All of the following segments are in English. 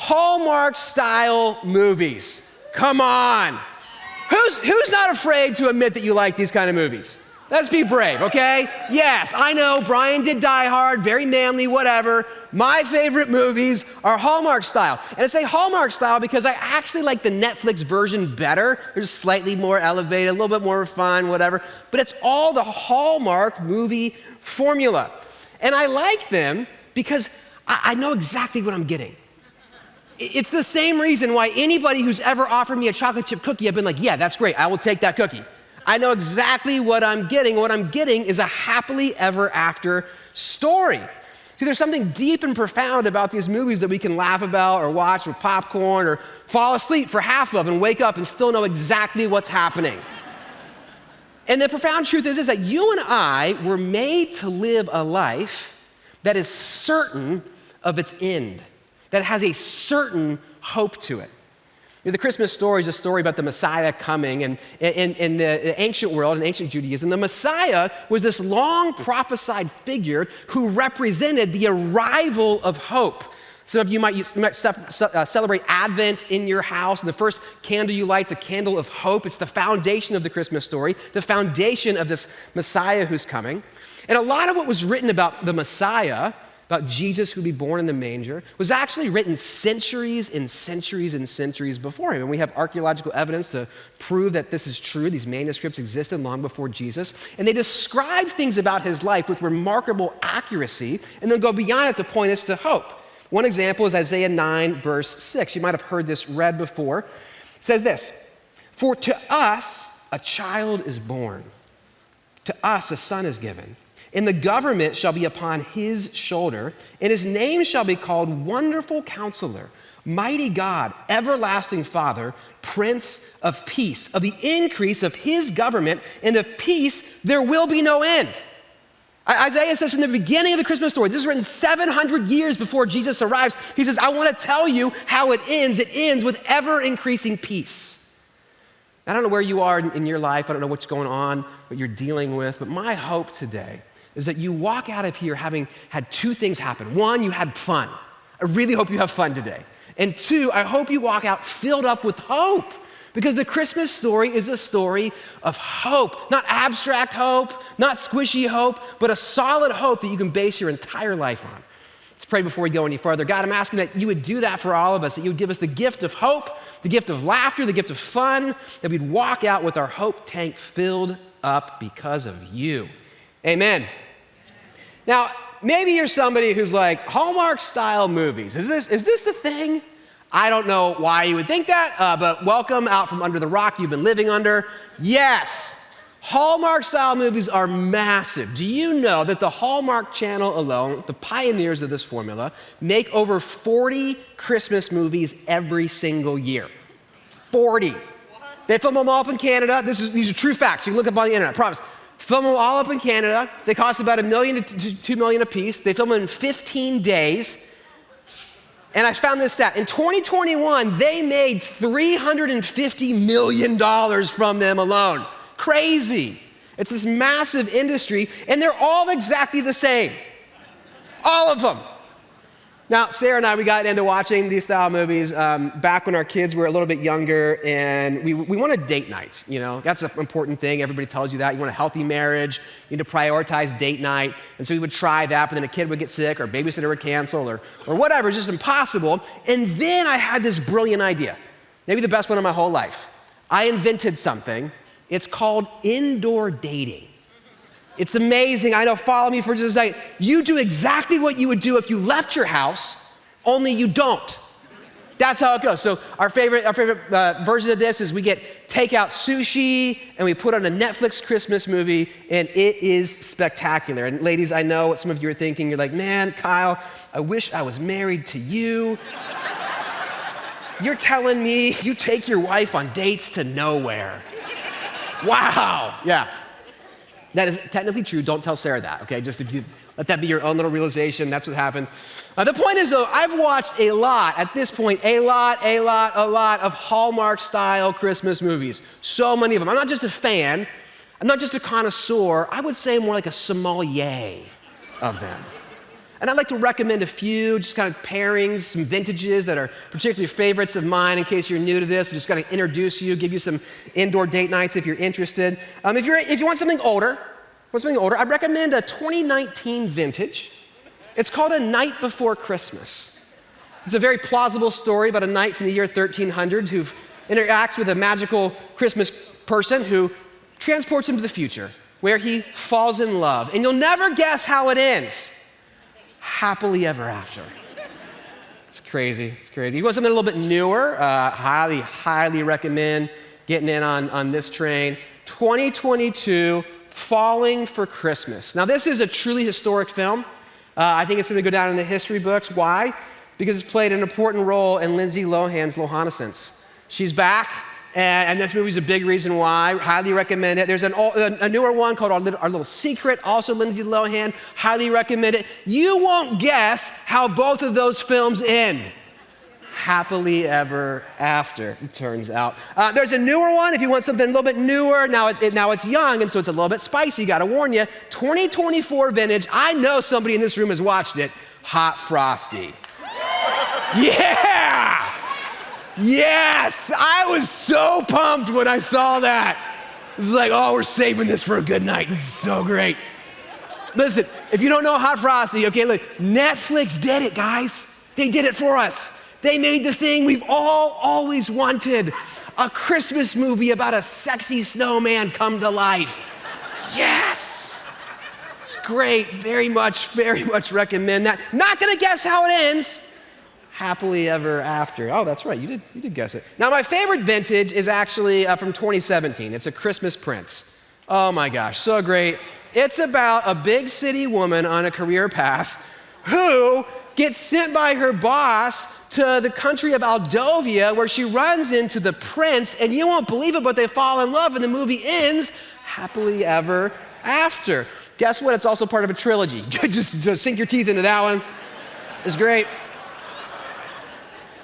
Hallmark-style movies. Come on. Who's not afraid to admit that you like these kind of movies? Let's be brave, okay? Yes, I know, Brian did Die Hard, very manly, whatever. My favorite movies are Hallmark style. And I say Hallmark style because I actually like the Netflix version better. They're just slightly more elevated, a little bit more fun, whatever. But it's all the Hallmark movie formula. And I like them because I know exactly what I'm getting. It's the same reason why anybody who's ever offered me a chocolate chip cookie, I've been like, yeah, that's great, I will take that cookie. I know exactly what I'm getting. What I'm getting is a happily ever after story. See, there's something deep and profound about these movies that we can laugh about or watch with popcorn or fall asleep for half of and wake up and still know exactly what's happening. And the profound truth is that you and I were made to live a life that is certain of its end, that has a certain hope to it. The Christmas story is a story about the Messiah coming, and in the ancient world, in ancient Judaism, the Messiah was this long prophesied figure who represented the arrival of hope. Some of you might celebrate Advent in your house, and the first candle you light is a candle of hope. It's the foundation of the Christmas story, the foundation of this Messiah who's coming. And a lot of what was written about the Messiah, about Jesus who would be born in the manger, was actually written centuries and centuries and centuries before him. And we have archaeological evidence to prove that this is true. These manuscripts existed long before Jesus. And they describe things about his life with remarkable accuracy and then go beyond it to point us to hope. One example is Isaiah 9, verse 6. You might have heard this read before. It says this, "For to us a child is born, to us a son is given, and the government shall be upon his shoulder, and his name shall be called Wonderful Counselor, Mighty God, Everlasting Father, Prince of Peace. Of the increase of his government and of peace there will be no end." Isaiah says from the beginning of the Christmas story, this is written 700 years before Jesus arrives, he says, I want to tell you how it ends. It ends with ever-increasing peace. I don't know where you are in your life. I don't know what's going on, what you're dealing with, but my hope today is that you walk out of here having had two things happen. One, you had fun. I really hope you have fun today. And two, I hope you walk out filled up with hope, because the Christmas story is a story of hope, not abstract hope, not squishy hope, but a solid hope that you can base your entire life on. Let's pray before we go any further. God, I'm asking that you would do that for all of us, that you would give us the gift of hope, the gift of laughter, the gift of fun, that we'd walk out with our hope tank filled up because of you. Amen. Now, maybe you're somebody who's like, Hallmark-style movies, is this the thing? I don't know why you would think that, but welcome out from under the rock you've been living under. Yes, Hallmark-style movies are massive. Do you know that the Hallmark Channel alone, the pioneers of this formula, make over 40 Christmas movies every single year? 40. They film them all up in Canada. These are true facts. You can look up on the internet, I promise. Film them all up in Canada. They cost about $1 million to $2 million a piece. They film them in 15 days. And I found this stat. In 2021, they made $350 million from them alone. Crazy. It's this massive industry, and they're all exactly the same. All of them. Now, Sarah and I, we got into watching these style movies back when our kids were a little bit younger, and we wanted date nights, you know. That's an important thing. Everybody tells you that. You want a healthy marriage. You need to prioritize date night. And so we would try that, but then a kid would get sick, or a babysitter would cancel, or whatever. It's just impossible. And then I had this brilliant idea, maybe the best one of my whole life. I invented something. It's called indoor dating. It's amazing. I know, follow me for just a second. You do exactly what you would do if you left your house, only you don't. That's how it goes. So our favorite version of this is we get takeout sushi and we put on a Netflix Christmas movie, and it is spectacular. And ladies, I know what some of you are thinking. You're like, man, Kyle, I wish I was married to you. You're telling me you take your wife on dates to nowhere. Wow. Yeah. That is technically true. Don't tell Sarah that, okay? Just if you let that be your own little realization, that's what happens. The point is, though, I've watched a lot of Hallmark-style Christmas movies. So many of them. I'm not just a fan. I'm not just a connoisseur. I would say more like a sommelier of them. And I'd like to recommend a few, just kind of pairings, some vintages that are particularly favorites of mine in case you're new to this. Just kind of introduce you, give you some indoor date nights if you're interested. If you want something older, I'd recommend a 2019 vintage. It's called A Night Before Christmas. It's a very plausible story about a knight from the year 1300 who interacts with a magical Christmas person who transports him to the future, where he falls in love. And you'll never guess how it ends. Happily ever after. It's crazy. You want something a little bit newer? Highly recommend getting in on this train. 2022, Falling for Christmas. Now, this is a truly historic film. I think it's going to go down in the history books. Why? Because it's played an important role in Lindsay Lohan's Lohanescence. She's back. And this movie's a big reason why. Highly recommend it. There's a newer one called Our Little Secret, also Lindsay Lohan. Highly recommend it. You won't guess how both of those films end. Happily ever after, it turns out. There's a newer one if you want something a little bit newer. Now it's young, and so it's a little bit spicy. Got to warn you. 2024 vintage. I know somebody in this room has watched it. Hot Frosty. Yeah! Yes, I was so pumped when I saw that. It was like, oh, we're saving this for a good night. This is so great. Listen, if you don't know Hot Frosty, okay, look, Netflix did it, guys. They did it for us. They made the thing we've all always wanted, a Christmas movie about a sexy snowman come to life. Yes, it's great. Very much recommend that. Not gonna guess how it ends. Happily ever after. Oh, that's right, you did guess it. Now, my favorite vintage is actually from 2017. It's A Christmas Prince. Oh my gosh, so great. It's about a big city woman on a career path who gets sent by her boss to the country of Aldovia where she runs into the prince, and you won't believe it, but they fall in love and the movie ends happily ever after. Guess what? It's also part of a trilogy. just sink your teeth into that one. It's great.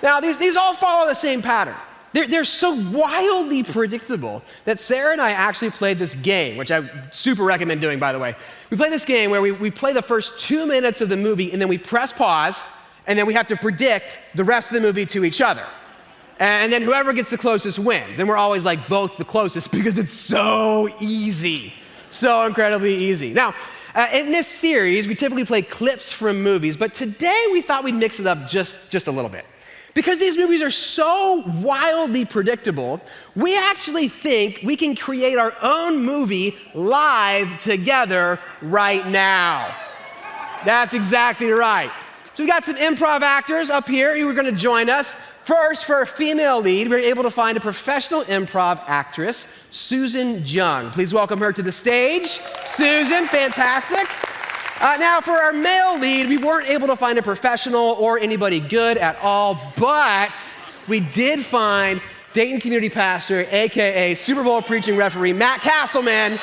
Now, these all follow the same pattern. They're so wildly predictable that Sarah and I actually played this game, which I super recommend doing, by the way. We played this game where we play the first 2 minutes of the movie, and then we press pause, and then we have to predict the rest of the movie to each other. And then whoever gets the closest wins. And we're always like both the closest because it's so easy. So incredibly easy. Now, in this series, we typically play clips from movies, but today we thought we'd mix it up just a little bit. Because these movies are so wildly predictable, we actually think we can create our own movie live together right now. That's exactly right. So we got some improv actors up here who are going to join us. First, for a female lead, we were able to find a professional improv actress, Susan Jung. Please welcome her to the stage. Susan, fantastic. Now, for our male lead, we weren't able to find a professional or anybody good at all, but we did find Dayton community pastor, AKA Super Bowl preaching referee, Matt Castleman,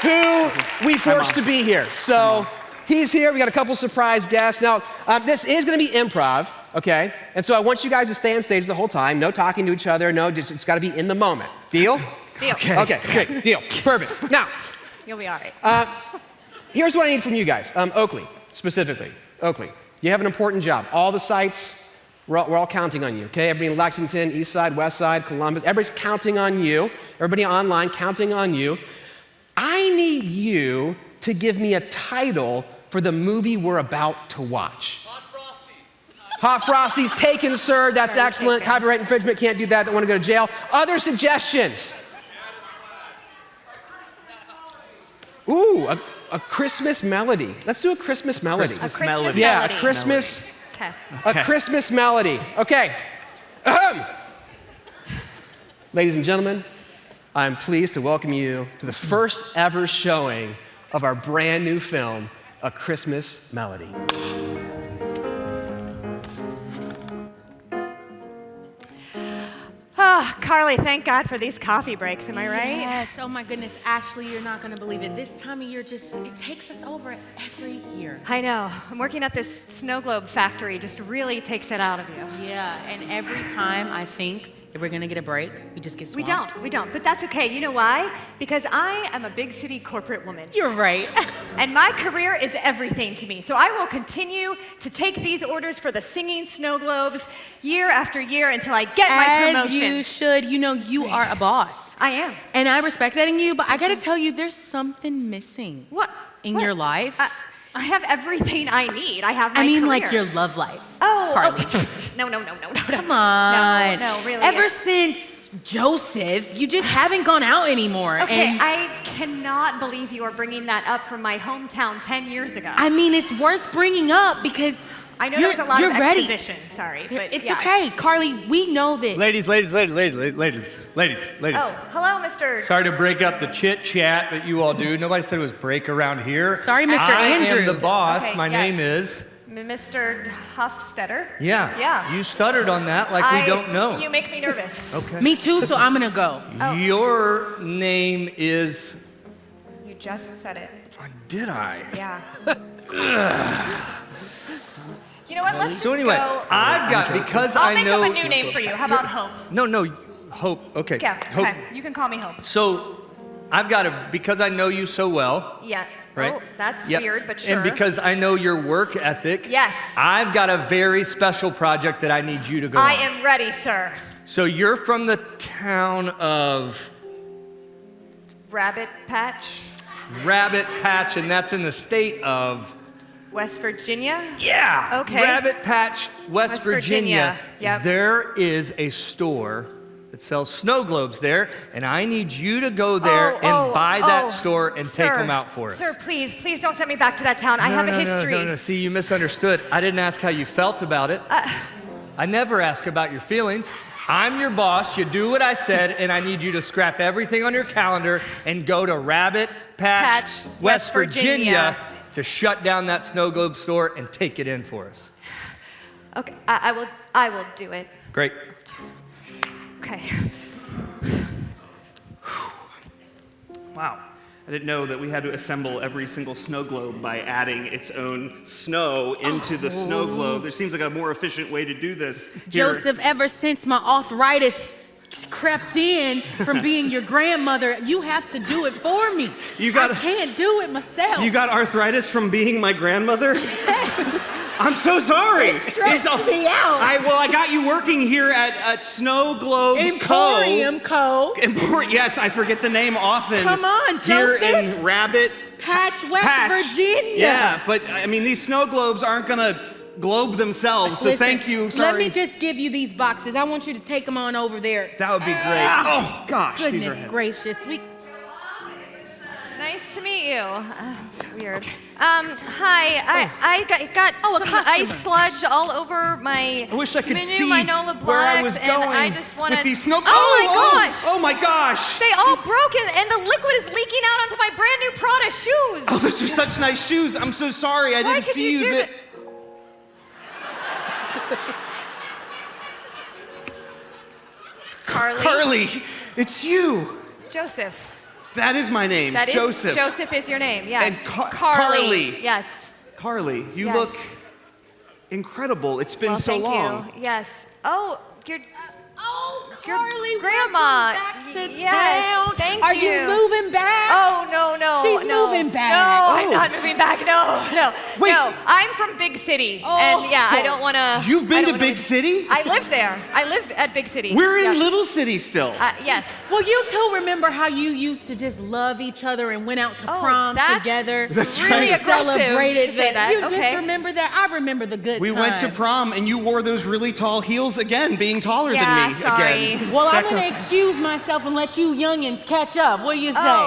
who we forced to be here. So he's here. We got a couple surprise guests. Now, this is going to be improv, okay? And so I want you guys to stay on stage the whole time. No talking to each other. It's got to be in the moment. Deal? Deal. Okay, great. Deal. Perfect. Now, you'll be all right. Here's what I need from you guys, Oakley, specifically. Oakley, you have an important job. All the sites, we're all counting on you, okay? Everybody in Lexington, East Side, West Side, Columbus, everybody's counting on you. Everybody online, counting on you. I need you to give me a title for the movie we're about to watch. Hot Frosty. Hot Frosty's taken, sir. That's excellent. Copyright infringement, can't do that. Don't want to go to jail. Other suggestions? Ooh, a Christmas melody. Let's do a Christmas melody. A Christmas melody. Yeah, a Christmas. Okay. A Christmas melody. Okay. Ladies and gentlemen, I'm pleased to welcome you to the first ever showing of our brand new film, A Christmas Melody. Oh, Carly, thank God for these coffee breaks, am I right? Yes, oh my goodness, Ashley, you're not gonna believe it. This time of year it takes us over every year. I know. I'm working at this snow globe factory, just really takes it out of you. Yeah, and every time I think If we're gonna get a break, we just get swamped. We don't. But that's okay. You know why? Because I am a big city corporate woman. You're right. And my career is everything to me. So I will continue to take these orders for the singing snow globes year after year until I get my promotion. As you should. You know, you are a boss. I am. And I respect that in you, but I gotta tell you, there's something missing. What? In your life? I have everything I need. I have my career. like your love life. Carly. No. Come on. No, really. Ever since Joseph, you just haven't gone out anymore. Okay, and I cannot believe you are bringing that up from my hometown 10 years ago. I mean, it's worth bringing up because I know there's a lot of ready. exposition, sorry, but it's okay, Carly, we know this. Ladies. Oh, hello, Mr. Sorry to break up the chit chat that you all do. Nobody said it was break around here. Sorry, Mr. Andrew. I am the boss. Okay, My name is... Mr. Huffstetter. Yeah. You stuttered on that like we don't know. You make me nervous. Okay. Me too, so I'm gonna go. Your name is... You just said it. Did I? Yeah. You know what? Let's So just anyway, go. I've got, because I'll I make know... up a new name for you. How about Hope? No, Hope. Okay. Yeah, Hope. okay. You can call me Hope. So I've got to, because I know you so well, Yeah. right? Oh, that's Yep. weird, but sure. And because I know your work ethic, Yes. I've got a very special project that I need you to go I on. am ready, sir. So you're from the town of Rabbit Patch, Rabbit Patch, and that's in the state of... West Virginia. Yeah. Okay. Rabbit Patch, West Virginia. Yep. There is a store that sells snow globes there, and I need you to go there and buy that store and take them out for us. Sir, please don't send me back to that town. I have a history. No. See, you misunderstood. I didn't ask how you felt about it. I never ask about your feelings. I'm your boss. You do what I said, and I need you to scrap everything on your calendar and go to Rabbit Patch, West Virginia, to shut down that snow globe store and take it in for us. Okay, I will do it. Great. Okay. Wow. I didn't know that we had to assemble every single snow globe by adding its own snow into the snow globe. There seems like a more efficient way to do this here. Joseph, ever since my arthritis crept in from being your grandmother, you have to do it for me. I can't do it myself. You got arthritis from being my grandmother? I'm so sorry. It stressed me out. I got you working here at Snow Globe Emporium Co. Yes, I forget the name often. Come on, Here Joseph. in Rabbit Patch, West Virginia. Yeah, but I mean, these snow globes aren't gonna globe themselves, so Listen, thank you. Sorry. Let me just give you these boxes. I want you to take them on over there. That would be great. Oh, gosh. these are Goodness heavy. gracious. Nice to meet you. It's weird. Hi. I got a some customer. ice sludge all over my I wish I could menu, see my Nola where I Blacks, was and going I just want with these snow. Oh my gosh! Oh my gosh! They all broke and the liquid is leaking out onto my brand new Prada shoes. Oh, those are such nice shoes. I'm so sorry. I Why didn't could see you you. do that? Carly, it's you. Joseph. That is my name. That is Joseph. Joseph is your name. Yes. And Carly. Yes. Carly, you Yes. look incredible. It's been Well, so thank long. you. Yes. Oh, your Carly, grandma. welcome back to Yes, town. thank Are you. you moving back? Oh, no. She's no. moving back. No, I'm Oh. not moving back. No. Wait. No, I'm from Big City. And yeah, I don't want to. You've been to Big City? I live there. I live at Big City. We're in Yeah. Little City still. Yes. Well, you two remember how you used to just love each other and went out to prom that's together. That's really right. aggressive Celebrated to say that. You okay. just remember that? I remember the good We times. went to prom and you wore those really tall heels again, being taller Yeah, than me sorry. again. Well, I'm That's going to excuse myself and let you youngins catch up. What do you say?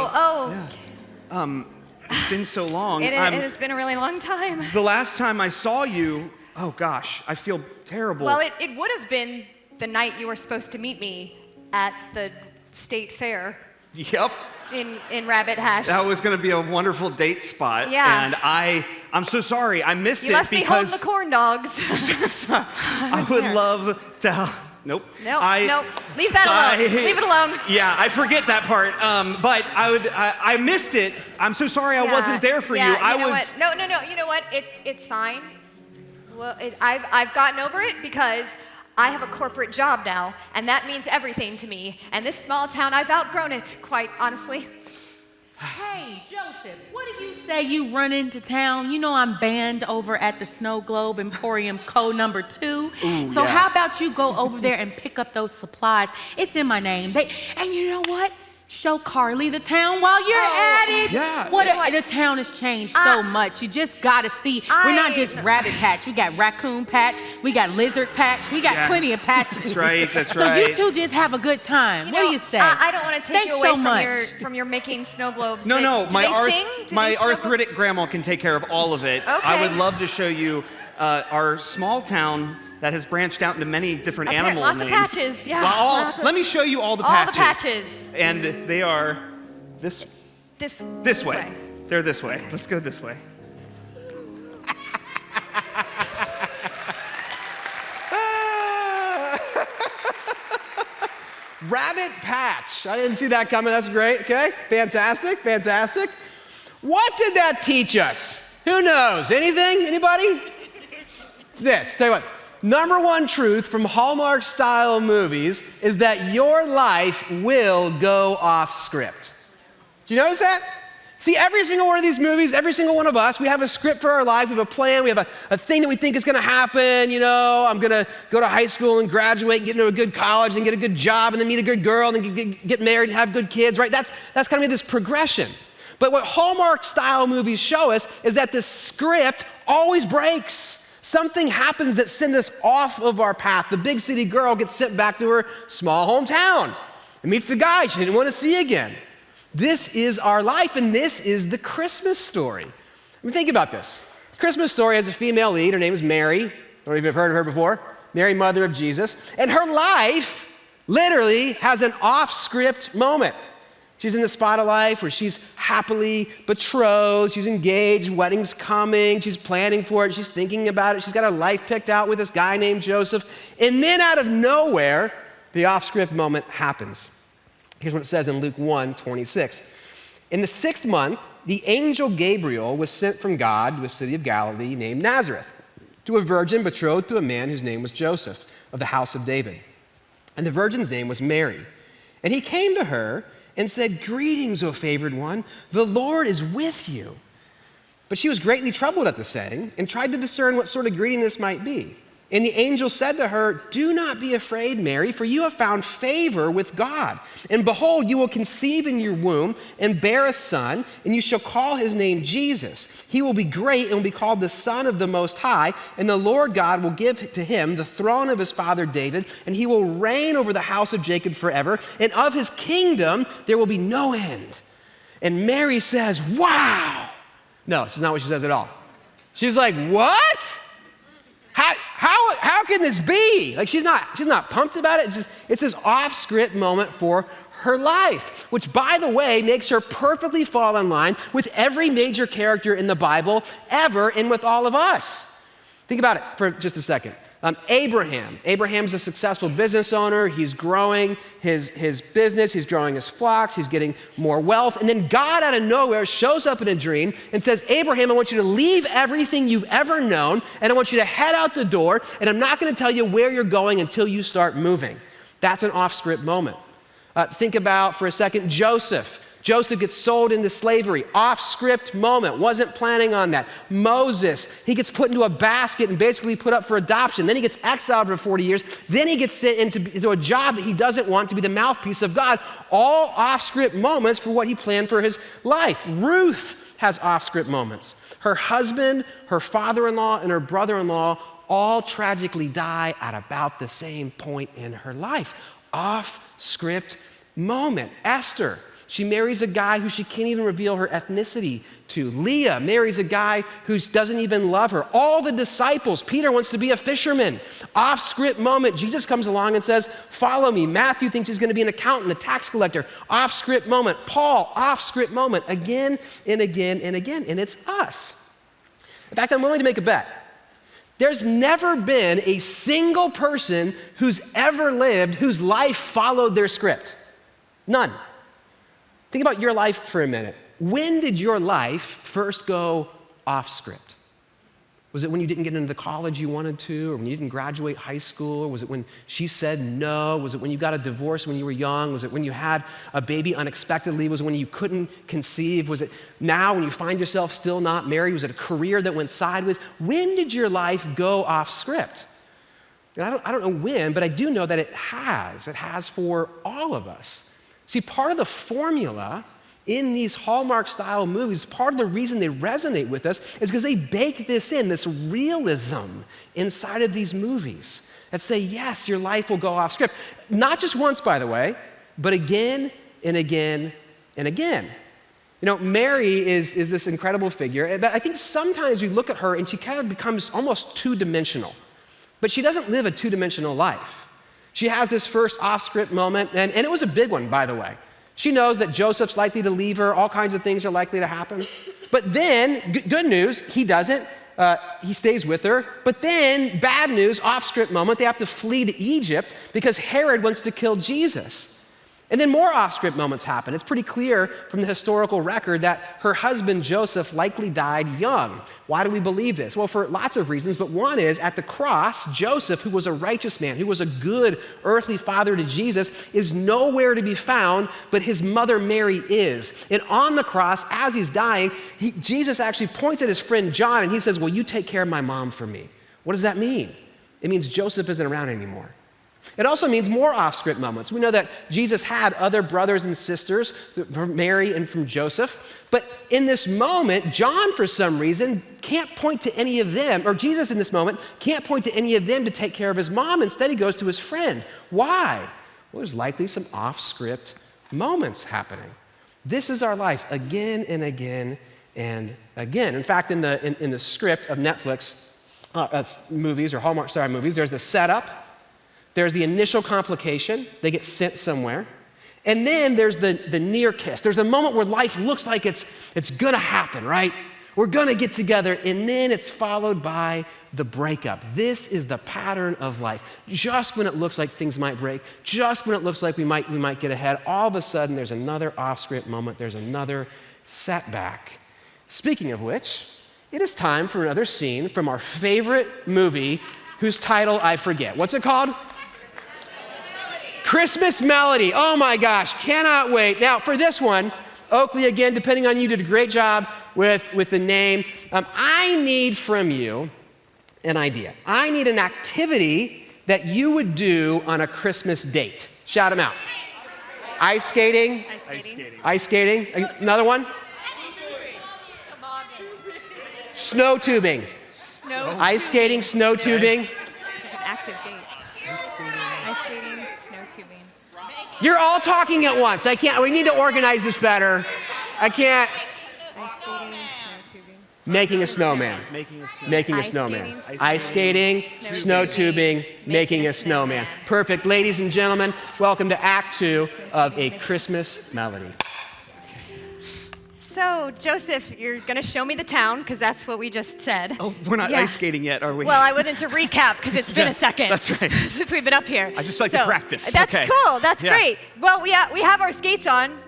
It's been so long. It has been a really long time. The last time I saw you, oh gosh, I feel terrible. Well, it would have been the night you were supposed to meet me at the state fair Yep. in Rabbit Hash. That was going to be a wonderful date spot. Yeah. And I'm so sorry. I missed You it left me holding because the corn dogs. I would love to. Nope. Nope. Leave that alone. Leave it alone. Yeah, I forget that part. But I missed it. I'm so sorry I wasn't there for you. I know was. What? No. You know what? It's fine. Well, I've gotten over it because I have a corporate job now, and that means everything to me. And this small town, I've outgrown it, quite honestly. Hey, Joseph, what did you say you run into town? You know I'm banned over at the Snow Globe Emporium code number 2. Ooh, so yeah. how about you go over there and pick up those supplies? It's in my name. And you know what? Show Carly the town while you're at it. Yeah. The town has changed so much. You just gotta see. We're not just rabbit patch. We got raccoon patch. We got lizard patch. We got plenty of patches. That's right. That's So right. you two just have a good time. What do you say? I don't want to take Thanks you away so from much. your making snow globes. No, Do my they sing? Do my these snow globes- arthritic grandma can take care of all of it. Okay. I would love to show you our small town that has branched out into many different animal lots names. of patches, yeah. Well, let me show you all the patches. All the patches. And they are this way. They're this way. Let's go this way. Rabbit patch. I didn't see that coming. That's great. Okay. Fantastic. Fantastic. What did that teach us? Who knows? Anything? Anybody? It's this. Tell you what. Number one truth from Hallmark-style movies is that your life will go off script. Do you notice that? See, every single one of these movies, every single one of us, we have a script for our life, we have a plan, we have a thing that we think is gonna happen. You know, I'm gonna go to high school and graduate and get into a good college and get a good job and then meet a good girl and then get married and have good kids, right? That's kind of this progression. But what Hallmark-style movies show us is that the script always breaks. Something happens that sends us off of our path. The big city girl gets sent back to her small hometown and meets the guy she didn't want to see again. This is our life, and this is the Christmas story. I mean, think about this. Christmas story has a female lead. Her name is Mary. I don't know if you've heard of her before. Mary, mother of Jesus. And her life literally has an off-script moment. She's in the spot of life where she's happily betrothed, she's engaged, wedding's coming, she's planning for it, she's thinking about it, she's got her life picked out with this guy named Joseph. And then out of nowhere, the off-script moment happens. Here's what it says in Luke 1:26. In the 6th month, the angel Gabriel was sent from God to a city of Galilee named Nazareth, to a virgin betrothed to a man whose name was Joseph, of the house of David. And the virgin's name was Mary. And he came to her and said, "Greetings, O favored one, the Lord is with you." But she was greatly troubled at the saying and tried to discern what sort of greeting this might be. And the angel said to her, "Do not be afraid, Mary, for you have found favor with God. And behold, you will conceive in your womb and bear a son, and you shall call his name Jesus. He will be great and will be called the Son of the Most High, and the Lord God will give to him the throne of his father David, and he will reign over the house of Jacob forever, and of his kingdom there will be no end." And Mary says, "Wow." No, it's not what she says at all. She's like, "What? How can this be?" Like she's not pumped about it. It's this off-script moment for her life, which, by the way, makes her perfectly fall in line with every major character in the Bible ever and with all of us. Think about it for just a second. Abraham's a successful business owner. He's growing his business. He's growing his flocks. He's getting more wealth. And then God out of nowhere shows up in a dream and says, "Abraham, I want you to leave everything you've ever known, and I want you to head out the door, and I'm not going to tell you where you're going until you start moving." That's an off-script moment. Think about, for a second, Joseph. Joseph gets sold into slavery, off-script moment, wasn't planning on that. Moses, he gets put into a basket and basically put up for adoption. Then he gets exiled for 40 years. Then he gets sent into a job that he doesn't want, to be the mouthpiece of God. All off-script moments for what he planned for his life. Ruth has off-script moments. Her husband, her father-in-law, and her brother-in-law all tragically die at about the same point in her life. Off-script moment. Esther, she marries a guy who she can't even reveal her ethnicity to. Leah marries a guy who doesn't even love her. All the disciples, Peter wants to be a fisherman. Off-script moment, Jesus comes along and says, "Follow me." Matthew thinks he's going to be an accountant, a tax collector. Off-script moment. Paul, off-script moment, again and again and again, and it's us. In fact, I'm willing to make a bet. There's never been a single person who's ever lived whose life followed their script. None. Think about your life for a minute. When did your life first go off script? Was it when you didn't get into the college you wanted to, or when you didn't graduate high school? Or was it when she said no? Was it when you got a divorce when you were young? Was it when you had a baby unexpectedly? Was it when you couldn't conceive? Was it now when you find yourself still not married? Was it a career that went sideways? When did your life go off script? And I don't know when, but I do know that it has. It has for all of us. See, part of the formula in these Hallmark-style movies, part of the reason they resonate with us is because they bake this in, this realism inside of these movies that say, yes, your life will go off script. Not just once, by the way, but again and again and again. You know, Mary is this incredible figure, but I think sometimes we look at her and she kind of becomes almost two-dimensional. But she doesn't live a two-dimensional life. She has this first off-script moment, and it was a big one, by the way. She knows that Joseph's likely to leave her. All kinds of things are likely to happen. But then, good news, he doesn't. He stays with her. But then, bad news, off-script moment, they have to flee to Egypt because Herod wants to kill Jesus. And then more off-script moments happen. It's pretty clear from the historical record that her husband, Joseph, likely died young. Why do we believe this? Well, for lots of reasons, but one is at the cross, Joseph, who was a righteous man, who was a good earthly father to Jesus, is nowhere to be found, but his mother Mary is. And on the cross, as he's dying, Jesus actually points at his friend John and he says, "Will you take care of my mom for me?" What does that mean? It means Joseph isn't around anymore. It also means more off-script moments. We know that Jesus had other brothers and sisters from Mary and from Joseph, but in this moment, John, for some reason, can't point to any of them, or Jesus in this moment can't point to any of them to take care of his mom. Instead, he goes to his friend. Why? Well, there's likely some off-script moments happening. This is our life again and again and again. In fact, in the script of Netflix movies or Hallmark-style movies, there's the setup. There's the initial complication, they get sent somewhere. And then there's the near kiss. There's a moment where life looks like it's gonna happen, right? We're gonna get together, and then it's followed by the breakup. This is the pattern of life. Just when it looks like things might break, just when it looks like we might get ahead, all of a sudden there's another off-script moment, there's another setback. Speaking of which, it is time for another scene from our favorite movie, whose title I forget. What's it called? Christmas Melody. Oh my gosh, cannot wait. Now for this one, Oakley, again, depending on you, did a great job with the name. I need from you an idea. I need an activity that you would do on a Christmas date. Shout them out. Ice skating. Ice skating. Another one? Snow tubing. Ice skating, snow tubing. It's an active date. Ice skating, snow tubing. You're all talking at once. We need to organize this better. I can't. Ice skating, snow tubing. Making a snowman. Making a snowman. Ice skating, snow tubing, making a snowman. Perfect. Ladies and gentlemen, welcome to Act 2 of A Christmas Melody. So, Joseph, you're going to show me the town, because that's what we just said. Oh, we're not ice skating yet, are we? Well, I wanted to recap, because it's been a second. That's right. Since we've been up here. I just like to practice. That's okay. cool. That's great. Well, we have our skates on.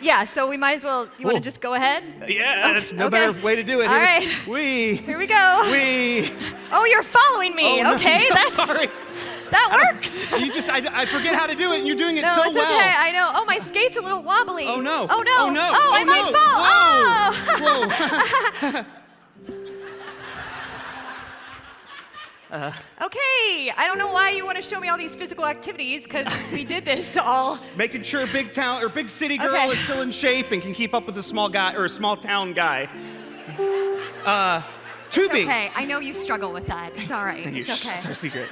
Yeah. So we might as well, you want to just go ahead? Yeah, that's no better way to do it. All right. Here we go. Oh, you're following me. Oh, okay, no, that's... sorry. That works. I forget how to do it, and you're doing it no, so it's well. okay. I know. Oh, my skate's a little wobbly. Oh, no. Oh, no. Oh, no. Oh, I might fall. Whoa. Okay, I don't know why you want to show me all these physical activities, because we did this all. Making sure big city girl is still in shape and can keep up with a small guy or a small town guy. Tubing. It's okay, I know you struggle with that. It's all right. It's okay. It's our secret.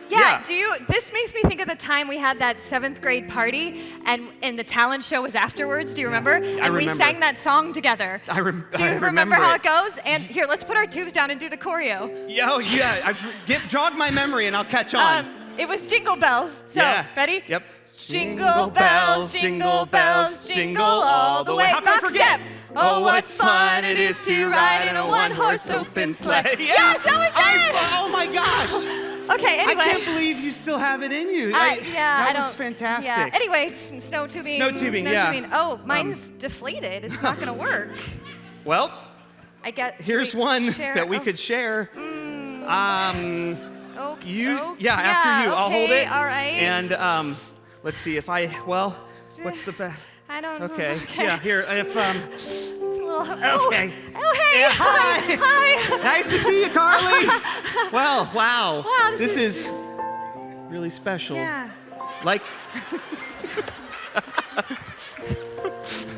Yeah. This makes me think of the time we had that 7th grade party, and the talent show was afterwards. Do you remember? I remember. We sang that song together. Do you remember how it goes? And here, let's put our tubes down and do the choreo. Jog my memory and I'll catch on. It was Jingle Bells. So, ready? Yep. Jingle bells, jingle bells, jingle all the way. How can I forget? Step. Oh, what fun it is to ride in a one-horse open sleigh. Yes, that was it! Oh my gosh! Okay, anyway. I can't believe you still have it in you. That was fantastic. Yeah. Anyway, snow tubing. Snow tubing, yeah. Oh, mine's deflated. It's not going to work. Well, I get. Here's one that we could share. Okay. After you. Yeah, I'll hold okay, it. all right. And let's see if what's the best? I don't know. Okay. Yeah, here. If It's a little, Okay. Oh, hey. Yeah, hi. Hi. Nice to see you, Carly. Well, wow. Wow, This is really special. Yeah. Like.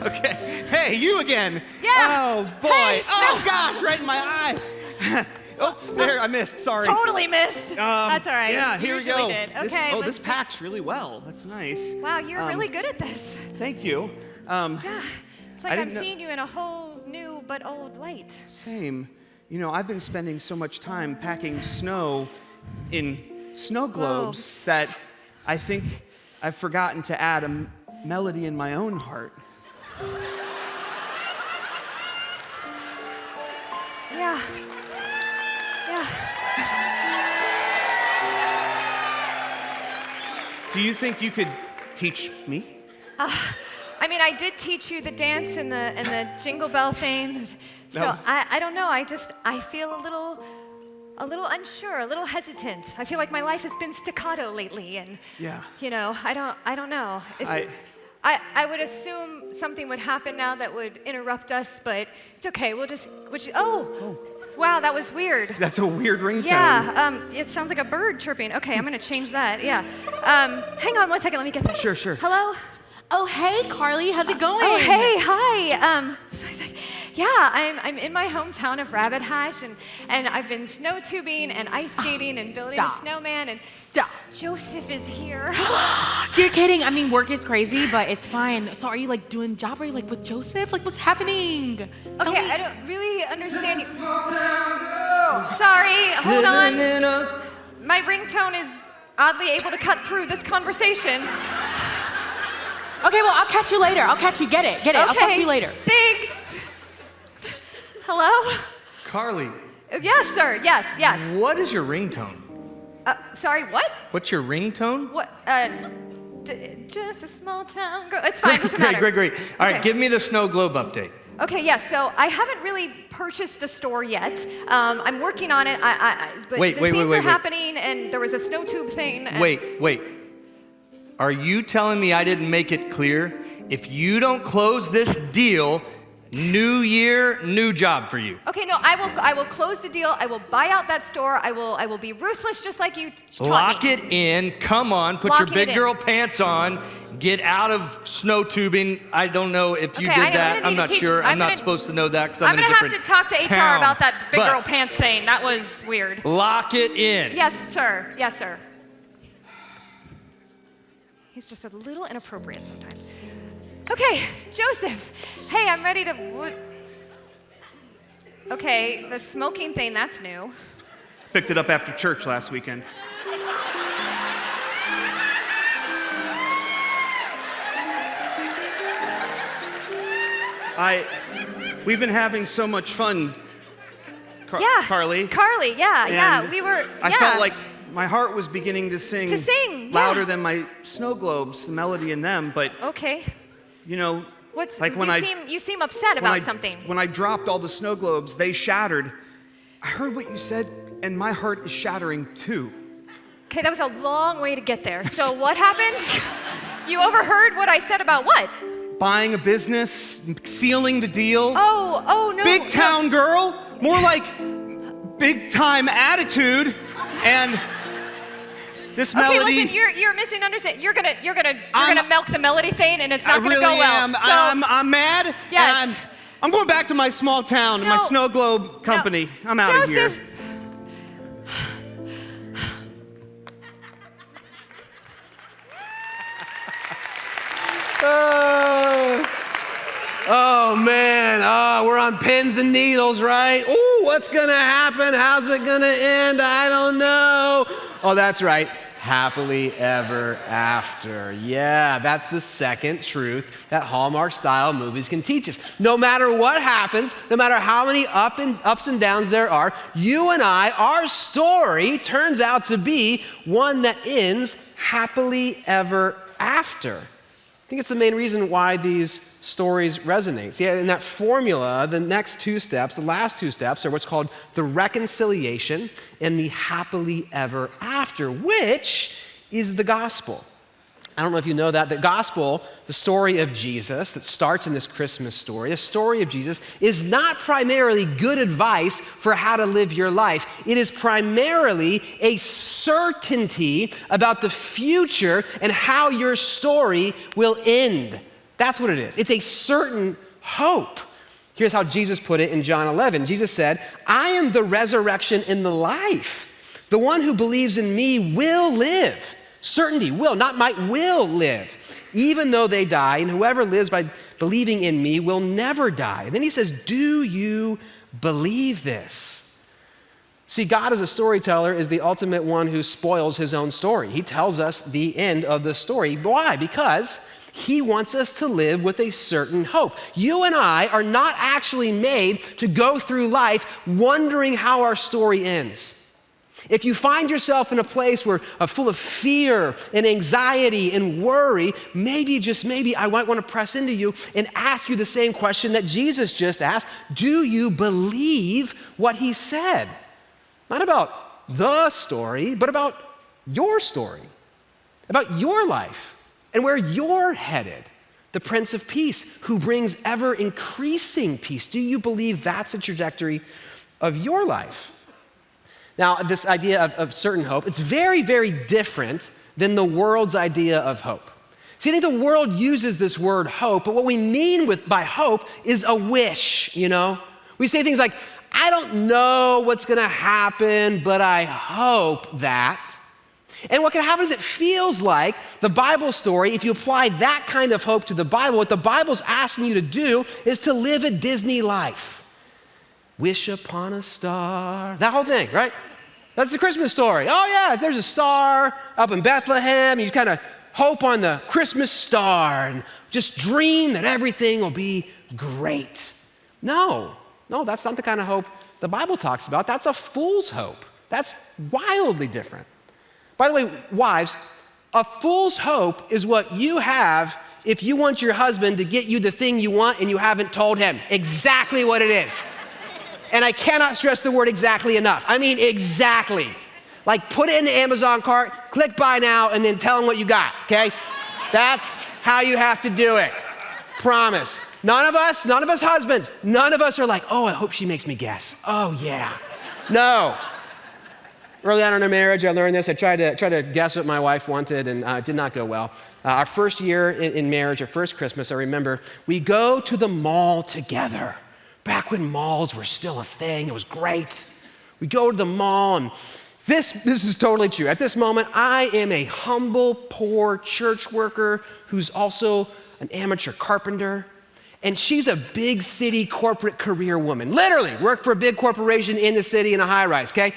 Okay. Hey, you again. Yeah. Oh boy. Hey, Oh gosh, right in my eye. Oh, there, I missed. Sorry. Totally missed. That's all right. Yeah, You here we usually go. did. This, Okay. this packs really well. That's nice. Wow, you're really good at this. Thank you. Yeah. It's like I I'm didn't know- seeing you in a whole new but old light. Same. You know, I've been spending so much time packing snow in snow globes that I think I've forgotten to add a melody in my own heart. Yeah. Yeah. Do you think you could teach me? I mean, I did teach you the dance and the jingle bell thing. So That was- I don't know. I feel a little unsure, a little hesitant. I feel like my life has been staccato lately, and Yeah. you know, I don't know. I would assume something would happen now that would interrupt us, but it's okay. We'll just wow, that was weird. That's a weird ringtone. Yeah, it sounds like a bird chirping. Okay, I'm gonna change that. Yeah. Hang on one second. Let me get this. Sure. Hello. Oh, hey, Carly, how's it going? Oh, hey, hi. Yeah, I'm in my hometown of Rabbit Hash, and I've been snow tubing and ice skating and building a snowman, and Joseph is here. You're kidding. I mean, work is crazy, but it's fine. So are you like doing job? Are you like with Joseph? Like, what's happening? Tell Okay, me. I don't really understand you. Sorry, hold on. My ringtone is oddly able to cut through this conversation. Okay, well, I'll catch you later. I'll catch you. Get it. Okay. I'll talk to you later. Thanks. Hello? Carly, Yes, sir. Yes. what is your ringtone? Sorry, what? What's your ringtone? What? Just a small town girl. It's fine. Doesn't matter. Great. All right, Okay. give me the snow globe update. Okay, yes. So I haven't really purchased the store yet. I'm working on it. But Wait, things are happening, and there was a snow tube thing. And Wait. Are you telling me I didn't make it clear? If you don't close this deal, new year, new job for you. Okay, no, I will close the deal. I will buy out that store. I will be ruthless, just like you taught Lock me. it in. Come on, put Locking your big it in. girl pants on. Get out of snow tubing. I don't know if you Okay, did that. I'm not sure. I'm not supposed to know that because I'm in a gonna different have to talk to HR town. about that big But girl pants thing. That was weird. Lock it in. Yes, sir. Yes, sir. He's just a little inappropriate sometimes. Okay, Joseph. Hey, I'm ready to. Okay, the smoking thing, that's new. Picked it up after church last weekend. We've been having so much fun, Yeah. Carly. Carly, yeah. And We were. I yeah. felt like my heart was beginning to sing, yeah. louder than my snow globes, the melody in them. But Okay. you know, What's like when you seem upset about something. When I dropped all the snow globes, they shattered. I heard what you said, and my heart is shattering too. Okay, that was a long way to get there. So what happened? You overheard what I said about what? Buying a business, sealing the deal. Oh no. Big town girl, more like big time attitude, and this melody. Okay, listen, you're misunderstanding. You're gonna milk the melody thing, and it's I not gonna really go well. am. So, I'm mad. Yes. And I'm going back to my small town, my No. snow globe company. No. I'm out of here. Joseph. Oh man, we're on pins and needles, right? Ooh, what's gonna happen? How's it gonna end? I don't know. Oh, that's right. Happily ever after. Yeah, that's the second truth that Hallmark-style movies can teach us. No matter what happens, no matter how many ups and downs there are, you and I, our story turns out to be one that ends happily ever after. I think it's the main reason why these stories resonate. See, in that formula, the next two steps, the last two steps, are what's called the reconciliation and the happily ever after, which is the gospel. I don't know if you know that. The gospel, the story of Jesus that starts in this Christmas story, the story of Jesus, is not primarily good advice for how to live your life. It is primarily a certainty about the future and how your story will end. That's what it is. It's a certain hope. Here's how Jesus put it in John 11. Jesus said, "I am the resurrection and the life. The one who believes in me will live." Certainty, will, not might, will live, even though they die, and whoever lives by believing in me will never die. And then he says, do you believe this? See, God as a storyteller is the ultimate one who spoils his own story. He tells us the end of the story. Why? Because he wants us to live with a certain hope. You and I are not actually made to go through life wondering how our story ends. If you find yourself in a place where full of fear and anxiety and worry, maybe, just maybe, I might want to press into you and ask you the same question that Jesus just asked. Do you believe what he said? Not about the story, but about your story, about your life and where you're headed. The Prince of Peace who brings ever increasing peace. Do you believe that's the trajectory of your life? Now, this idea of certain hope, it's very, very different than the world's idea of hope. See, I think the world uses this word hope, but what we mean by hope is a wish, you know? We say things like, I don't know what's gonna happen, but I hope that. And what can happen is it feels like the Bible story, if you apply that kind of hope to the Bible, what the Bible's asking you to do is to live a Disney life. Wish upon a star, that whole thing, right? That's the Christmas story. Oh yeah, there's a star up in Bethlehem. You kind of hope on the Christmas star and just dream that everything will be great. No, that's not the kind of hope the Bible talks about. That's a fool's hope. That's wildly different. By the way, wives, a fool's hope is what you have if you want your husband to get you the thing you want and you haven't told him exactly what it is. And I cannot stress the word exactly enough. I mean exactly. Like put it in the Amazon cart, click buy now, and then tell them what you got, okay? That's how you have to do it. Promise. None of us husbands, none of us are like, oh, I hope she makes me guess. Oh yeah. No. Early on in our marriage, I learned this. I tried to guess what my wife wanted, and it did not go well. Our first year in marriage, our first Christmas, I remember, we go to the mall together. Back when malls were still a thing, it was great. We go to the mall, and this is totally true. At this moment, I am a humble, poor church worker who's also an amateur carpenter, and she's a big city corporate career woman. Literally, worked for a big corporation in the city in a high-rise, okay?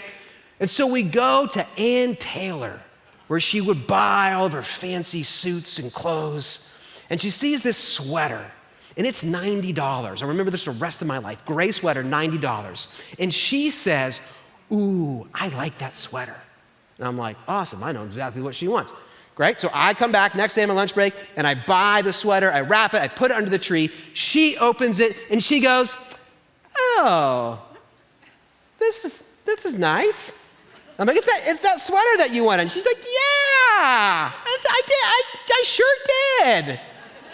And so we go to Ann Taylor, where she would buy all of her fancy suits and clothes, and she sees this sweater. And it's $90. I remember this the rest of my life. Gray sweater, $90. And she says, ooh, I like that sweater. And I'm like, awesome, I know exactly what she wants. Great, so I come back next day on my lunch break, and I buy the sweater, I wrap it, I put it under the tree. She opens it, and she goes, oh, this is nice. I'm like, it's that sweater that you wanted. And she's like, yeah, I sure did.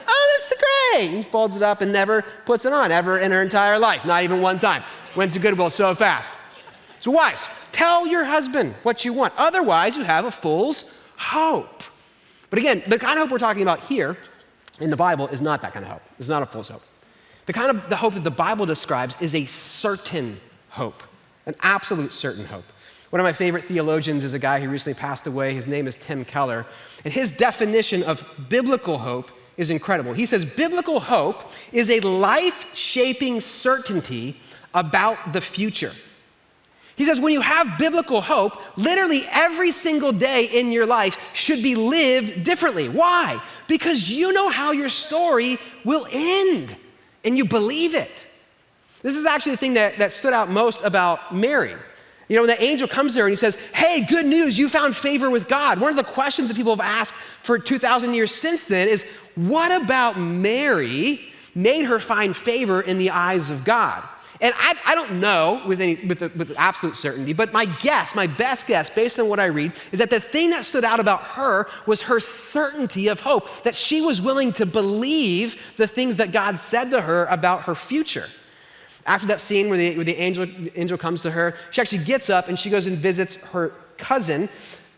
Oh, that's great. And folds it up and never puts it on ever in her entire life. Not even one time. Went to Goodwill so fast. So wives, tell your husband what you want. Otherwise, you have a fool's hope. But again, the kind of hope we're talking about here in the Bible is not that kind of hope. It's not a fool's hope. The hope that the Bible describes is a certain hope, an absolute certain hope. One of my favorite theologians is a guy who recently passed away. His name is Tim Keller. And his definition of biblical hope is incredible. He says, biblical hope is a life-shaping certainty about the future. He says, when you have biblical hope, literally every single day in your life should be lived differently. Why? Because you know how your story will end, and you believe it. This is actually the thing that stood out most about Mary. You know, when the angel comes to her and he says, hey, good news, you found favor with God. One of the questions that people have asked for 2,000 years since then is, what about Mary made her find favor in the eyes of God? And I don't know with absolute certainty, but my best guess, based on what I read, is that the thing that stood out about her was her certainty of hope, that she was willing to believe the things that God said to her about her future. After that scene where the angel comes to her, she actually gets up and she goes and visits her cousin,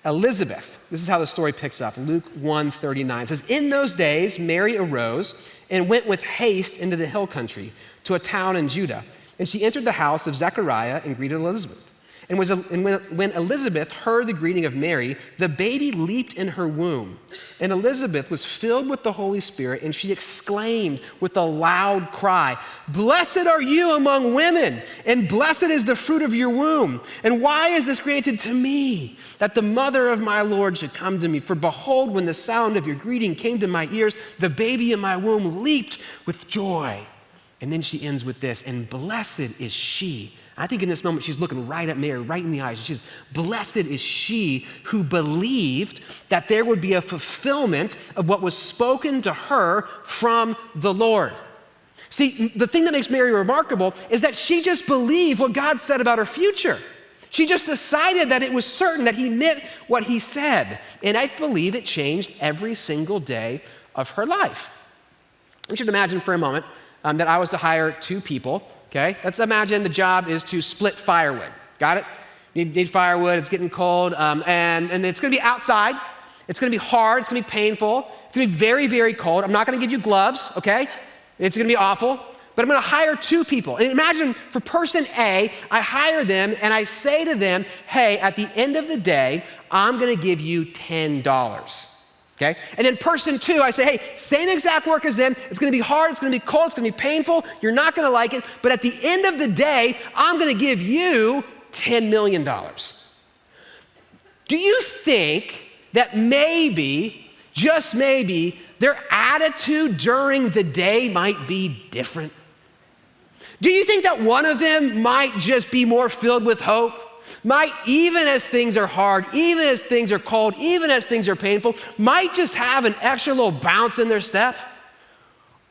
Elizabeth. This is how the story picks up. Luke 1:39 says, in those days, Mary arose and went with haste into the hill country to a town in Judah. And she entered the house of Zechariah and greeted Elizabeth. And when Elizabeth heard the greeting of Mary, the baby leaped in her womb. And Elizabeth was filled with the Holy Spirit, and she exclaimed with a loud cry, blessed are you among women, and blessed is the fruit of your womb. And why is this granted to me, that the mother of my Lord should come to me? For behold, when the sound of your greeting came to my ears, the baby in my womb leaped with joy. And then she ends with this, and blessed is she. I think in this moment, she's looking right at Mary, right in the eyes. She says, blessed is she who believed that there would be a fulfillment of what was spoken to her from the Lord. See, the thing that makes Mary remarkable is that she just believed what God said about her future. She just decided that it was certain that he meant what he said. And I believe it changed every single day of her life. I want you to imagine for a moment that I was to hire 2 people, okay? Let's imagine the job is to split firewood. Got it? You need firewood, it's getting cold, and it's gonna be outside. It's gonna be hard, it's gonna be painful. It's gonna be very, very cold. I'm not gonna give you gloves, okay? It's gonna be awful, but I'm gonna hire 2 people. And imagine for person A, I hire them and I say to them, hey, at the end of the day, I'm gonna give you $10. Okay? And then person 2, I say, hey, same exact work as them. It's gonna be hard, it's gonna be cold, it's gonna be painful. You're not gonna like it, but at the end of the day, I'm gonna give you $10 million. Do you think that maybe, just maybe, their attitude during the day might be different? Do you think that one of them might just be more filled with hope? Might, even as things are hard, even as things are cold, even as things are painful, might just have an extra little bounce in their step?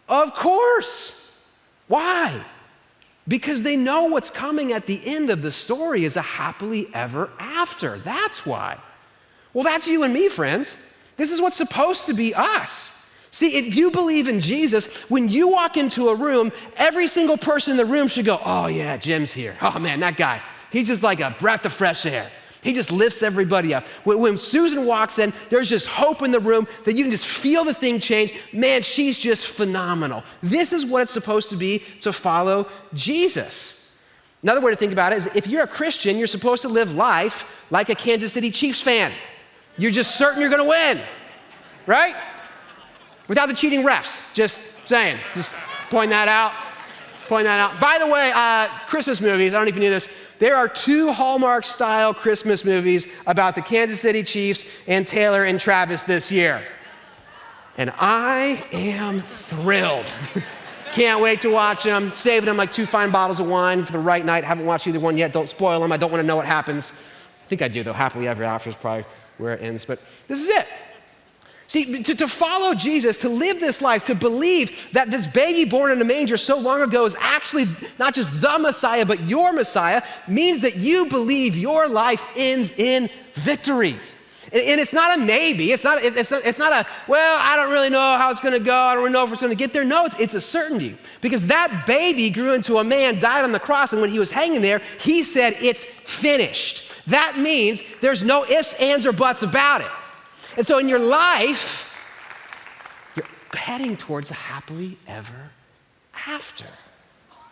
Of course. Why? Because they know what's coming at the end of the story is a happily ever after. That's why. Well, that's you and me, friends. This is what's supposed to be us. See, if you believe in Jesus, when you walk into a room, every single person in the room should go, oh yeah, Jim's here. Oh man, that guy. He's just like a breath of fresh air. He just lifts everybody up. When Susan walks in, there's just hope in the room that you can just feel the thing change. Man, she's just phenomenal. This is what it's supposed to be to follow Jesus. Another way to think about it is if you're a Christian, you're supposed to live life like a Kansas City Chiefs fan. You're just certain you're gonna win, right? Without the cheating refs, just saying, just point that out. By the way, Christmas movies, I don't know if you knew this, there are 2 Hallmark-style Christmas movies about the Kansas City Chiefs and Taylor and Travis this year. And I am thrilled. Can't wait to watch them, saving them like 2 fine bottles of wine for the right night. Haven't watched either one yet, don't spoil them, I don't wanna know what happens. I think I do though, happily ever after is probably where it ends, but this is it. See, to follow Jesus, to live this life, to believe that this baby born in a manger so long ago is actually not just the Messiah, but your Messiah, means that you believe your life ends in victory. And it's not a maybe, it's not a, well, I don't really know how it's gonna go, I don't really know if it's gonna get there. No, it's a certainty. Because that baby grew into a man, died on the cross, and when he was hanging there, he said, it's finished. That means there's no ifs, ands, or buts about it. And so in your life, you're heading towards a happily ever after.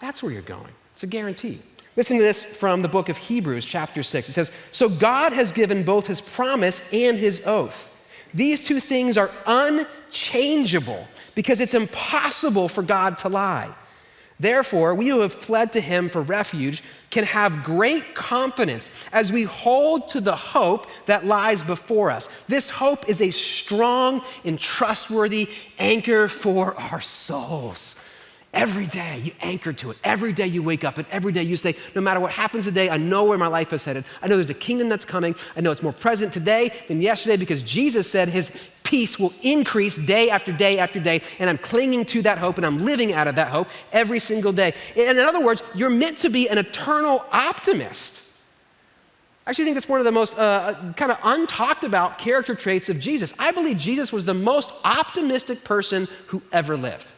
That's where you're going. It's a guarantee. Listen to this from the book of Hebrews, chapter 6. It says, so God has given both his promise and his oath. These 2 things are unchangeable because it's impossible for God to lie. Therefore, we who have fled to him for refuge can have great confidence as we hold to the hope that lies before us. This hope is a strong and trustworthy anchor for our souls. Every day you anchor to it. Every day you wake up and every day you say, no matter what happens today, I know where my life is headed. I know there's a kingdom that's coming. I know it's more present today than yesterday because Jesus said his peace will increase day after day after day. And I'm clinging to that hope and I'm living out of that hope every single day. And in other words, you're meant to be an eternal optimist. I actually think that's one of the most kind of untalked about character traits of Jesus. I believe Jesus was the most optimistic person who ever lived.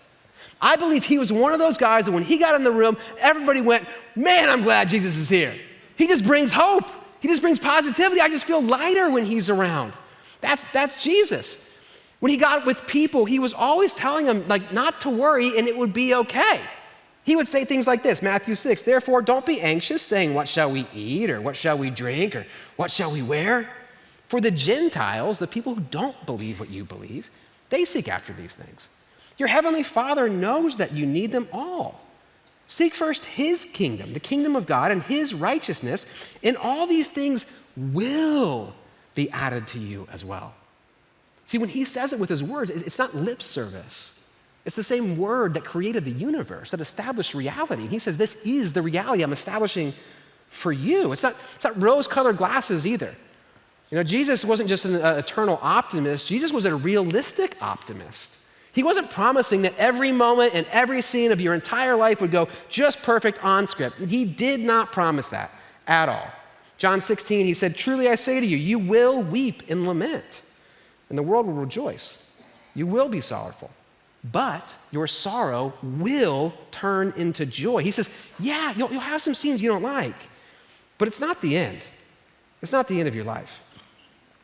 I believe he was one of those guys that when he got in the room, everybody went, man, I'm glad Jesus is here. He just brings hope. He just brings positivity. I just feel lighter when he's around. That's Jesus. When he got with people, he was always telling them like not to worry and it would be okay. He would say things like this, Matthew 6, therefore don't be anxious saying what shall we eat or what shall we drink or what shall we wear? For the Gentiles, the people who don't believe what you believe, they seek after these things. Your heavenly Father knows that you need them all. Seek first his kingdom, the kingdom of God and his righteousness, and all these things will be added to you as well. See, when he says it with his words, it's not lip service. It's the same word that created the universe, that established reality. He says, this is the reality I'm establishing for you. It's not rose-colored glasses either. You know, Jesus wasn't just an eternal optimist. Jesus was a realistic optimist. He wasn't promising that every moment and every scene of your entire life would go just perfect on script. He did not promise that at all. John 16, he said, truly I say to you, you will weep and lament, and the world will rejoice. You will be sorrowful, but your sorrow will turn into joy. He says, yeah, you'll have some scenes you don't like, but it's not the end. It's not the end of your life.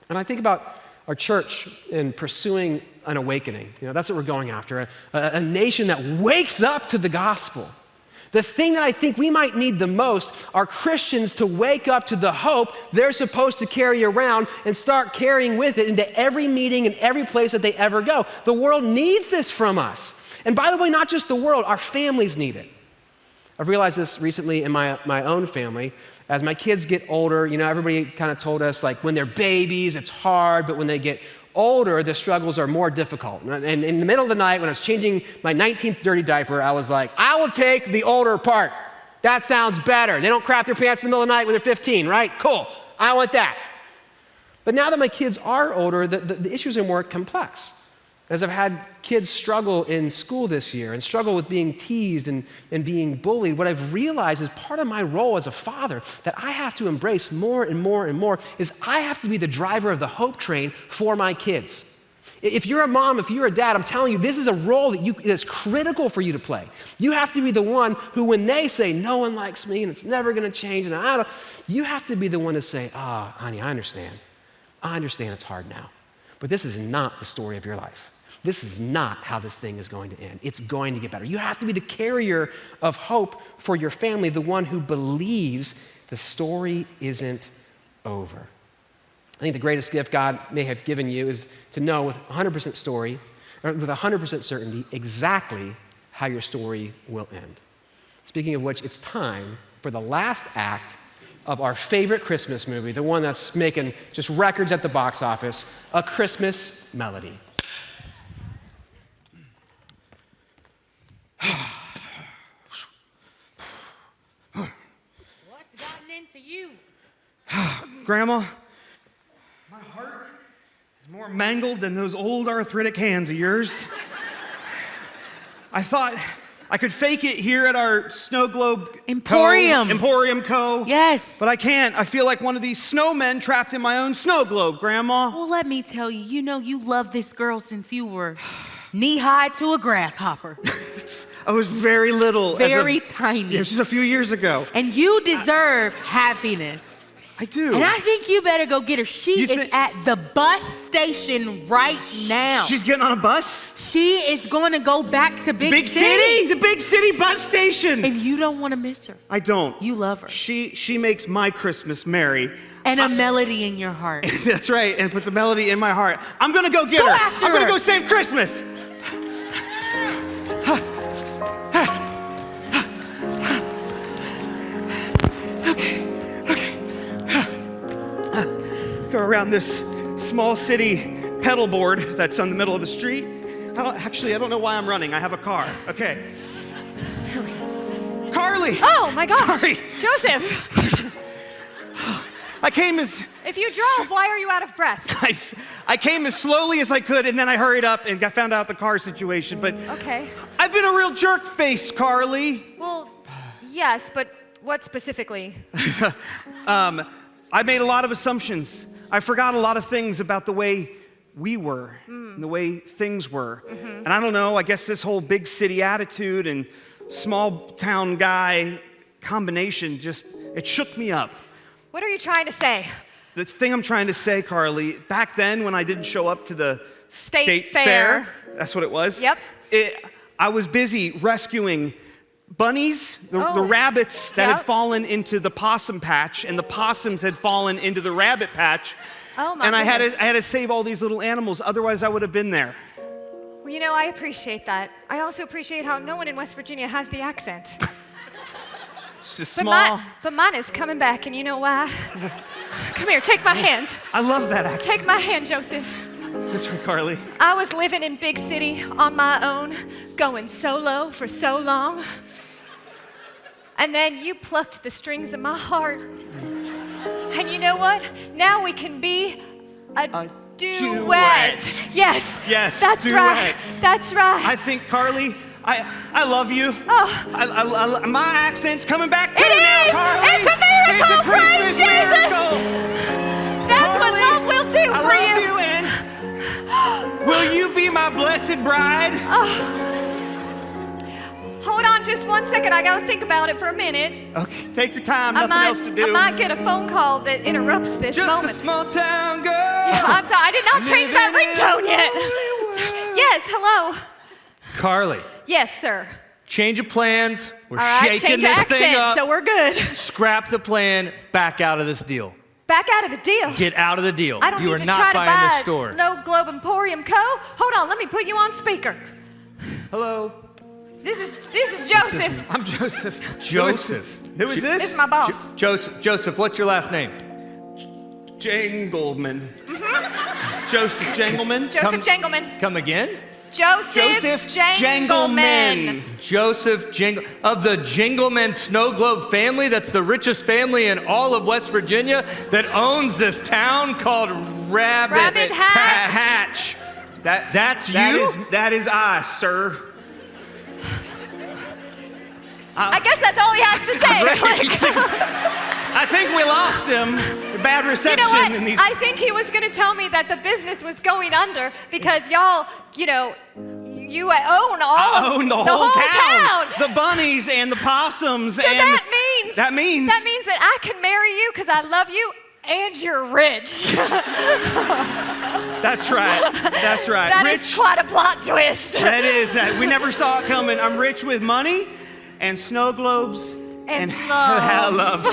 And I think about our church in pursuing an awakening. You know, that's what we're going after, a nation that wakes up to the gospel. The thing that I think we might need the most are Christians to wake up to the hope they're supposed to carry around and start carrying with it into every meeting and every place that they ever go. The world needs this from us. And by the way, not just the world, our families need it. I've realized this recently in my own family. As my kids get older, you know, everybody kind of told us like when they're babies, it's hard, but when they get older, the struggles are more difficult. And in the middle of the night, when I was changing my 19th dirty diaper, I was like, I will take the older part. That sounds better. They don't crap their pants in the middle of the night when they're 15, right? Cool. I want that. But now that my kids are older, the issues are more complex. As I've had kids struggle in school this year and struggle with being teased and being bullied, what I've realized is part of my role as a father that I have to embrace more and more and more is I have to be the driver of the hope train for my kids. If you're a mom, if you're a dad, I'm telling you, this is a role that's critical for you to play. You have to be the one who, when they say, no one likes me and it's never gonna change, and you have to be the one to say, honey, I understand. I understand it's hard now, but this is not the story of your life. This is not how this thing is going to end. It's going to get better. You have to be the carrier of hope for your family, the one who believes the story isn't over. I think the greatest gift God may have given you is to know with 100% story, or with 100% certainty, exactly how your story will end. Speaking of which, it's time for the last act of our favorite Christmas movie, the one that's making just records at the box office, A Christmas Melody. What's gotten into you? Grandma, my heart is more mangled than those old arthritic hands of yours. I thought I could fake it here at our Snow Globe Emporium Co. Yes. But I can't. I feel like one of these snowmen trapped in my own snow globe, Grandma. Well, let me tell you, you know you love this girl since you were knee-high to a grasshopper. I was very little. Very tiny. Yeah, just a few years ago. And you deserve happiness. I do. And I think you better go get her. She is at the bus station right now. She's getting on a bus? She is going to go back to Big City? The Big City bus station. And you don't want to miss her. I don't. You love her. She makes my Christmas merry. And a melody in your heart. That's right, and puts a melody in my heart. I'm going to go get her. After I'm going to her. go save Christmas. Go around this small city pedal board that's on the middle of the street. I don't know why I'm running. I have a car. Okay. Carly. Oh my gosh. Sorry. Joseph, I came as If you drove, why are you out of breath? I came as slowly as I could, and then I hurried up and found out the car situation. But Okay. I've been a real jerk face, Carly. Well, yes, but what specifically? I made a lot of assumptions. I forgot a lot of things about the way we were, and the way things were. And I don't know, I guess this whole big city attitude and small town guy combination it shook me up. What are you trying to say? The thing I'm trying to say, Carly, back then when I didn't show up to the State fair. that's what it was. Yep. I was busy rescuing bunnies, the rabbits that had fallen into the possum patch, and the possums had fallen into the rabbit patch. Oh my And I goodness. had to save all these little animals, otherwise I would have been there. Well, you know, I appreciate that. I also appreciate how no one in West Virginia has the accent. It's just But, small. but mine is coming back, and you know why? Come here, take my hand. I love that accent. Take my hand, Joseph. This way, Carly. I was living in big city on my own, going solo for so long. And then you plucked the strings of my heart. And you know what? Now we can be a duet. Yes. Yes, That's duet. right. That's right. I think, Carly, I love you. Oh. My accent's coming back It too now, is! Carly. It's a miracle! It's a Christmas Praise Jesus! miracle! That's what Carly, love will do I for love you. you, and will you be my blessed bride? Hold on just 1 second. I gotta think about it for a minute. Okay, take your time. Nothing else to do. I might get a phone call that interrupts this Just moment. a small town girl. I'm sorry, I did not change that ringtone yet. Yes, hello. Carly, Yes, sir. change of plans. We're All right, shaking change this accent, thing up. so we're good. Scrap the plan. Back out of this deal. Back out of the deal. Get out of the deal. I don't You need are to not try to buying buy this at store. Snow Globe Emporium Co. Hold on, let me put you on speaker. Hello. This is Joseph. I'm Joseph. Joseph. Who is This this? is my boss. Joseph, what's your last name? Jangleman. Joseph Jangleman. Joseph Jangleman. Come again? Joseph Jangleman. Joseph Jingle of the Jingleman Snow Globe family. That's the richest family in all of West Virginia that owns this town called Rabbit Hatch. Hatch. That's you? That is I, sir. I guess that's all he has to say. I think we lost him. Bad You reception know what? in these. I think he was going to tell me that the business was going under because y'all, you own I own the whole town. The bunnies and the possums. So and that means that that I can marry you because I love you and you're rich. That's right. That's right. That rich. is quite a plot twist. That is. We never saw it coming. I'm rich with money and snow globes And love. love.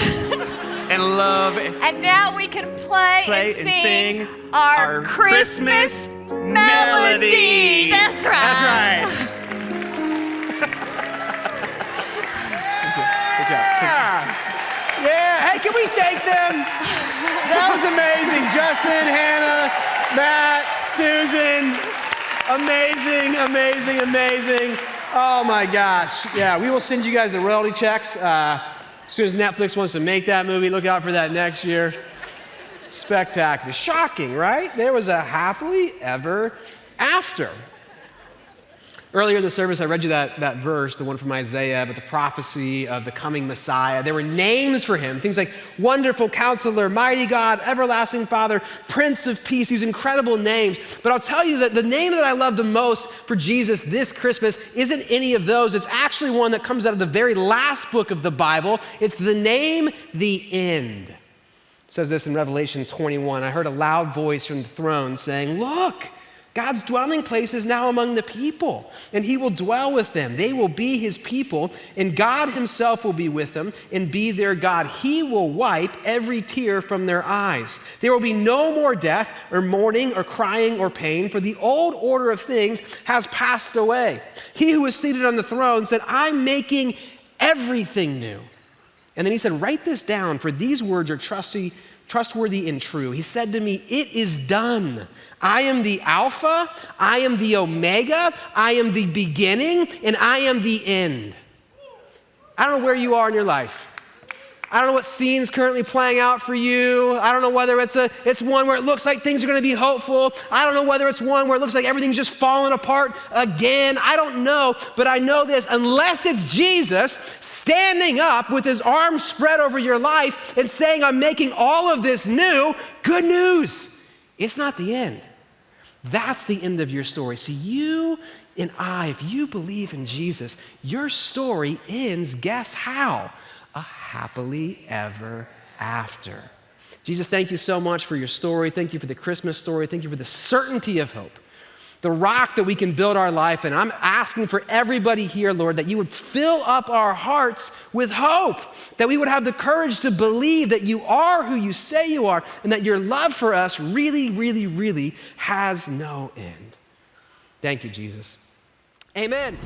And love. And now we can play and sing our Christmas melody. That's right. That's right. Good job. Yeah, hey, can we thank them? That was amazing. Justin, Hannah, Matt, Susan. Amazing, amazing, amazing. Oh my gosh. Yeah, we will send you guys the royalty checks. As soon as Netflix wants to make that movie, look out for that next year. Spectacular. Shocking, right? There was a happily ever after. Earlier in the service, I read you that verse, the one from Isaiah, about the prophecy of the coming Messiah. There were names for him, things like Wonderful Counselor, Mighty God, Everlasting Father, Prince of Peace, these incredible names. But I'll tell you that the name that I love the most for Jesus this Christmas isn't any of those. It's actually one that comes out of the very last book of the Bible. It's the name, The End. It says this in Revelation 21. I heard a loud voice from the throne saying, "Look, God's dwelling place is now among the people, and he will dwell with them. They will be his people, and God himself will be with them and be their God. He will wipe every tear from their eyes. There will be no more death or mourning or crying or pain, for the old order of things has passed away." He who was seated on the throne said, "I'm making everything new." And then he said, "Write this down, for these words are trustworthy and true." He said to me, "It is done. I am the Alpha, I am the Omega, I am the beginning, and I am the end." I don't know where you are in your life. I don't know what scene's currently playing out for you. I don't know whether it's one where it looks like things are going to be hopeful. I don't know whether it's one where it looks like everything's just falling apart again. I don't know, but I know this. Unless it's Jesus standing up with his arms spread over your life and saying, I'm making all of this new, good news. It's not the end. That's the end of your story. See, you and I, if you believe in Jesus, your story ends, guess how? A happily ever after. Jesus, thank you so much for your story. Thank you for the Christmas story. Thank you for the certainty of hope, the rock that we can build our life in. I'm asking for everybody here, Lord, that you would fill up our hearts with hope, that we would have the courage to believe that you are who you say you are, and that your love for us really, really, really has no end. Thank you, Jesus. Amen.